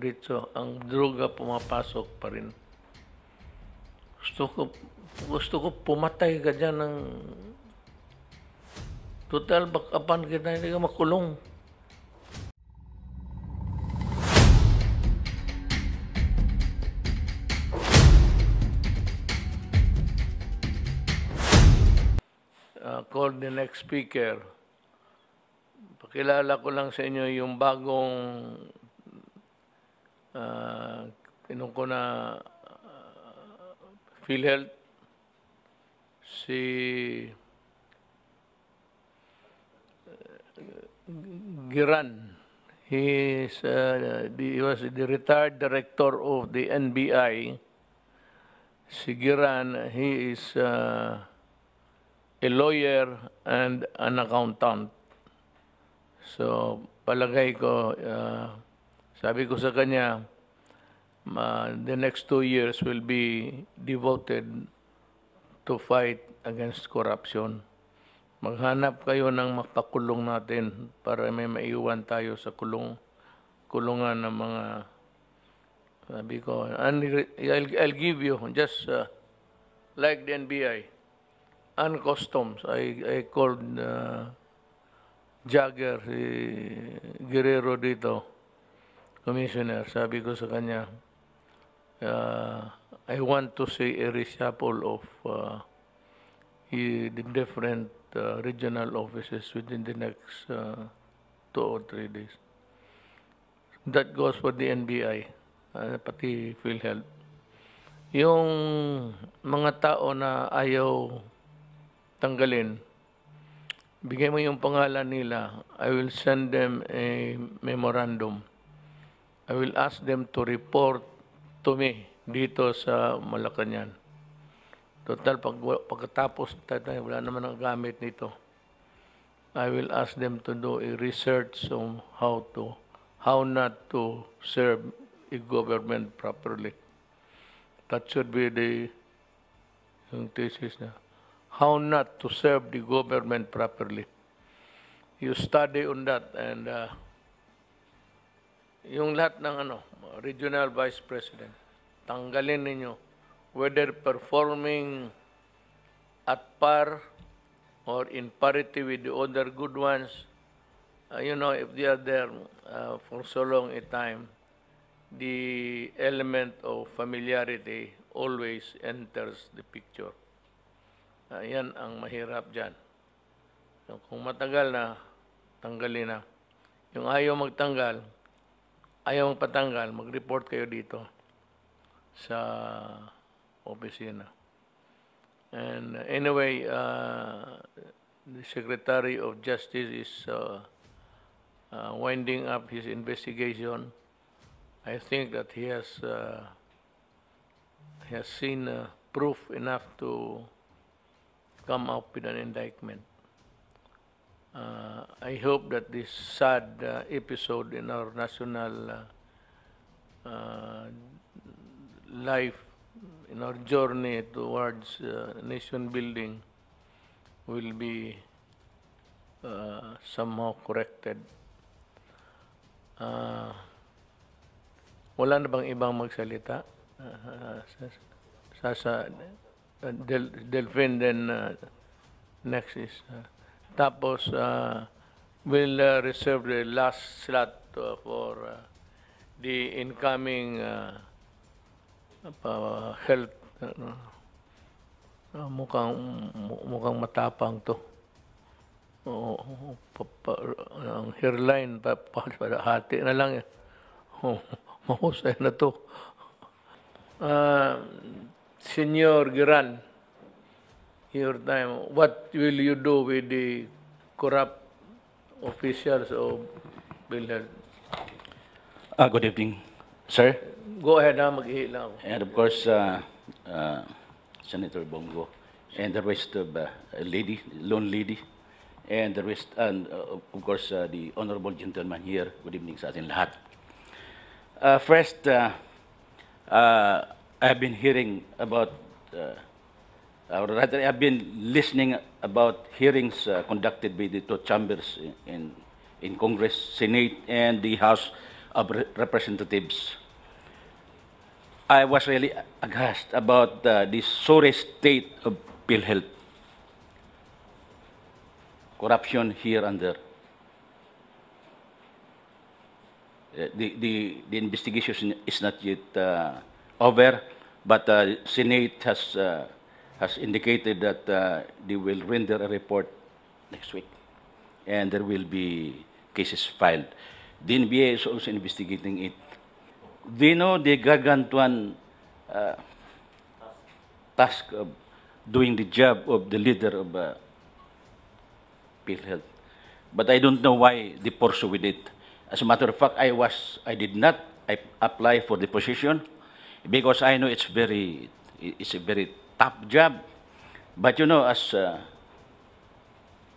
dire-diretso. Ang droga pumapasok pa rin. Gusto ko pumatay ka dyan ng total bakapan kita, hindi ka makulong. Call the next speaker. Pakilala ko lang sa inyo yung bagong pinong ko na PhilHealth, si Giran. He was the retired director of the NBI. Si Giran, he is a lawyer and an accountant. So, palagay ko, sabi ko sa kanya, the next 2 years will be devoted to fight against corruption. Maghanap kayo ng makakulong natin para may maiwan tayo sa kulungan ng mga, sabi ko, I'll give you, just like the NBI, and customs. I called Jagger, si Guerrero dito, commissioner. Sabi ko sa kanya, I want to see a reshuffle of the different regional offices within the next 2 or 3 days. That goes for the NBI, pati PhilHealth. Yung mga tao na ayaw tanggalin, bigay mo yung pangalan nila. I will send them a memorandum. I will ask them to report to me dito sa Malacañang. Total, pagkatapos tayo, wala naman ang gamit nito. I will ask them to do a research on how not to serve a government properly. That should be yung thesis na. How not to serve the government properly. You study on that, and yung lahat ng regional vice president, tanggalin ninyo, whether performing at par or in parity with the other good ones. If they are there for so long a time, the element of familiarity always enters the picture. Yan ang mahirap dyan. Kung matagal na, tanggalin na. Yung ayaw magtanggal, ayaw magpatanggal, mag-report kayo dito sa opisina. And anyway, the Secretary of Justice is winding up his investigation. I think that he has seen proof enough to come up with an indictment. I hope that this sad episode in our national life, in our journey towards nation building, will be somehow corrected. Wala na bang ibang magsalita? Delphine, then next is tapos we'll reserve the last slot for the incoming health. Mukhang matapang to. Ang hairline hati na lang yan. Mahusay na to. Senyor Giran, your time. What will you do with the corrupt officials of PhilHealth? Good evening, sir. Go ahead, mag-ihi lang ako. And of course, Senator Bongo, and the rest of lone lady, and the rest, and of course, the honorable gentleman here. Good evening sa atin lahat. First, I've been hearing about, or rather, I've been listening about hearings conducted by the two chambers in Congress, Senate, and the House of Representatives, I was really aghast about the sorry state of PhilHealth. Corruption here and there. The investigation is not yet over, but Senate has indicated that they will render a report next week, and there will be cases filed. The NBA is also investigating it. Do you know the gargantuan task of doing the job of the leader of PhilHealth? But I don't know why they pursue with it. As a matter of fact, I did not apply for the position because I know it's a very tough job. But you know, as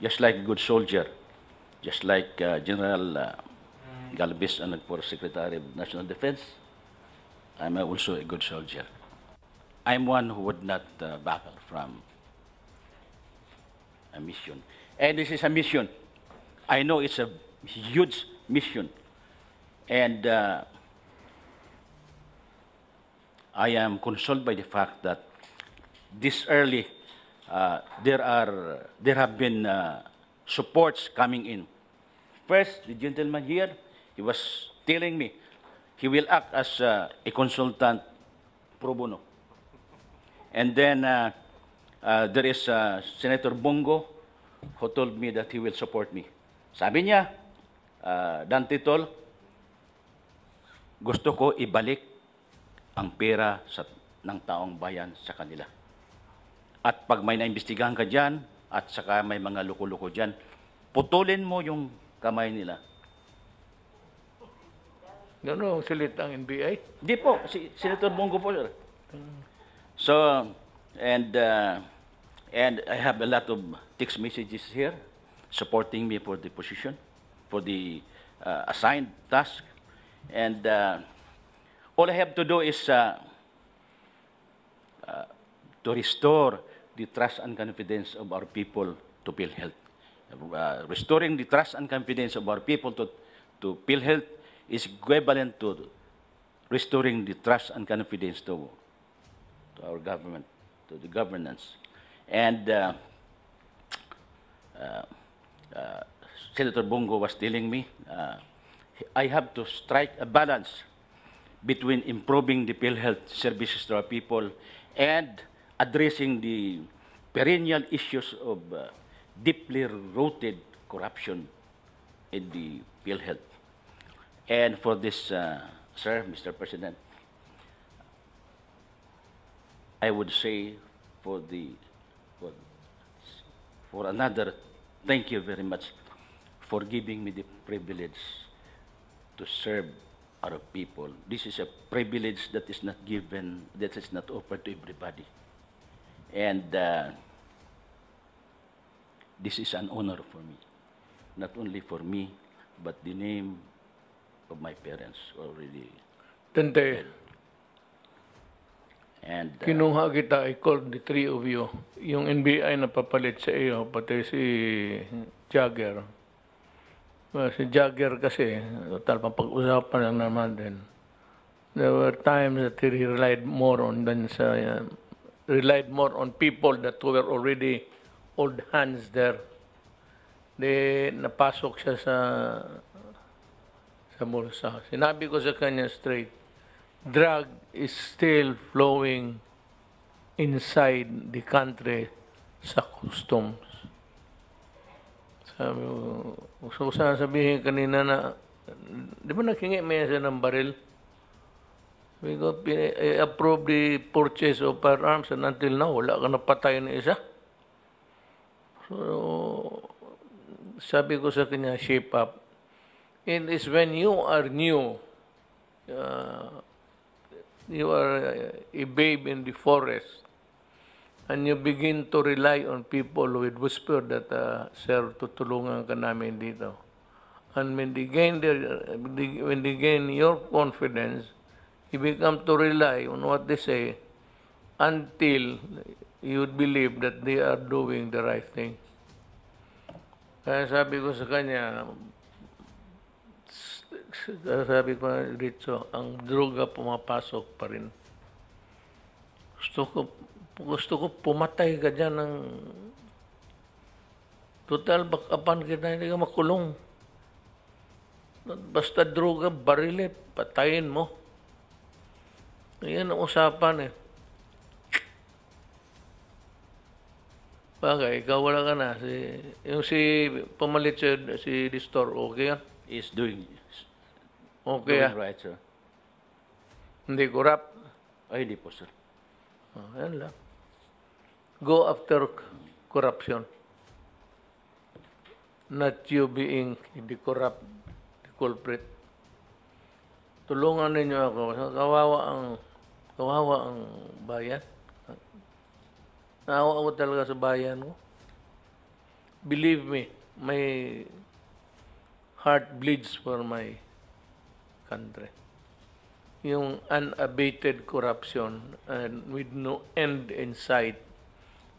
just like a good soldier, just like General Galvez and for Secretary of National Defense, I'm also a good soldier. I'm one who would not back from a mission. And this is a mission. I know it's a huge mission. And I am consoled by the fact that this early, there have been supports coming in. First, the gentleman here, he was telling me he will act as a consultant pro bono. And then there is Senator Bongo who told me that he will support me. Sabi niya, Dante Tol, gusto ko ibalik ang pera ng taong bayan sa kanila. At pag may naimbestigahan ka dyan, at saka may mga luko-luko dyan, putulin mo yung kamay nila. Ano ang salita ng NBI? Di po, si Senator Bongo po, sir. So, and I have a lot of text messages here supporting me for the position, for the assigned task. And all I have to do is to restore the trust and confidence of our people to PhilHealth. Restoring the trust and confidence of our people to PhilHealth is equivalent to restoring the trust and confidence to our government, to the governance. And Senator Bongo was telling me, I have to strike a balance between improving the PhilHealth services to our people and addressing the perennial issues of deeply rooted corruption in the PhilHealth. And for this, sir, Mr. President, I would say for another, thank you very much for giving me the privilege to serve our people. This is a privilege that is not given, that is not offered to everybody. And this is an honor for me, not only for me, but the name of my parents already. Tante, And kinuha kita, I called the three of you. Yung NBI na papalit sa iyo, pati si Jagger. Si Jagger kasi, total pag-usapan lang naman din. There were times that he relied more on people that were already old hands there. Napasok siya sa bulsa. Sinabi ko sa kanya straight, drug is still flowing inside the country sa customs. Sabi ko, gusto ko sana sabihin kanina na, di ba naghingi may siya ng baril? Sabi ko, I approve the purchase of firearms and until now, wala ka napatay na isa. So, sabi ko sa kanya, shape up. It is when you are new, you are a babe in the forest, and you begin to rely on people who would whisper that, sir, tutulungan ka namin dito. And when they gain your confidence, you become to rely on what they say until you believe that they are doing the right thing. Kaya sabi ko sa kanya, sabi ko dito, ang droga pumapasok pa rin. Gusto ko pumatay ka dyan ng total bakapan kita, hindi ka makulong. Basta droga, barile, patayin mo. Yan ang usapan eh. Bagay, ikaw wala ka na. Yung si pumalit si Distor, okay yan? Is doing Okay right, sir. Hindi corrupt. Ay, hindi po, sir. Yan lang. Go after corruption. Not you being the corrupt, the culprit. Tulungan ninyo ako. Kawawa ang bayan. Naawa ako talaga sa bayan ko. Believe me, my heart bleeds for my country. Yung unabated corruption and with no end in sight,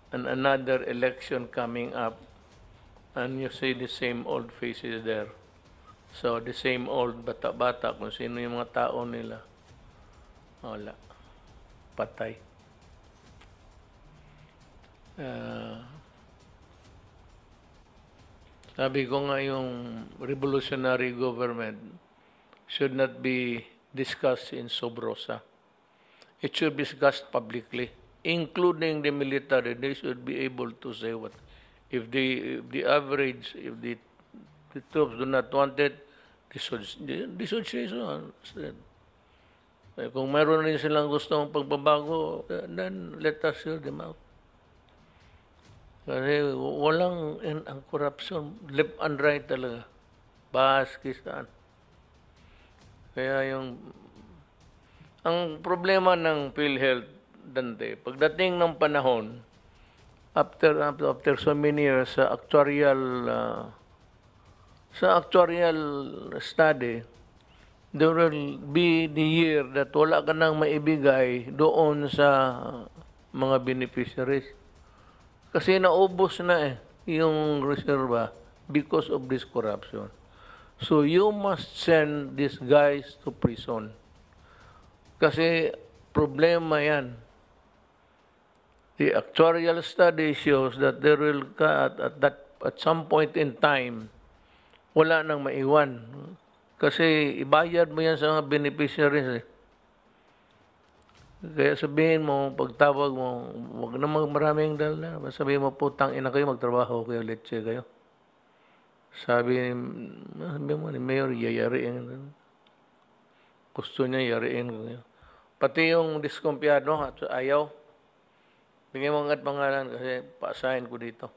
and another election coming up, and you see the same old faces there. So, the same old bata-bata, kung sino yung mga tao nila. Wala. Patay. Sabi ko nga yung revolutionary government should not be discussed in Sobrosa. It should be discussed publicly, including the military. They should be able to say what. If the troops do not want it, they should say so. Kung mayroon rin silang gustong pagbabago, then let us hear them out. Kasi walang ang corruption, left and right talaga. Bahas kisaan. Kaya ang problema ng PhilHealth, Dante, pagdating ng panahon, after so many years sa actuarial study, there will be the year that wala ka nang maibigay doon sa mga beneficiaries. Kasi naubos na yung reserva because of this corruption. So you must send these guys to prison. Kasi problema yan. The actuarial study shows that there will at some point in time, wala nang maiwan. Kasi ibayad mo yan sa mga beneficiaries. Kaya sabihin mo, pagtawag mo, huwag na maraming dala. Sabihin mo, putang ina kayo, magtrabaho kayo, letse kayo. Sabi mo ni Mayor, yayariin. Gusto niya, yariin ko kayo. Pati yung diskumpiyado, ayaw. Bigyan mo nga't pangalan kasi paasahin ko dito.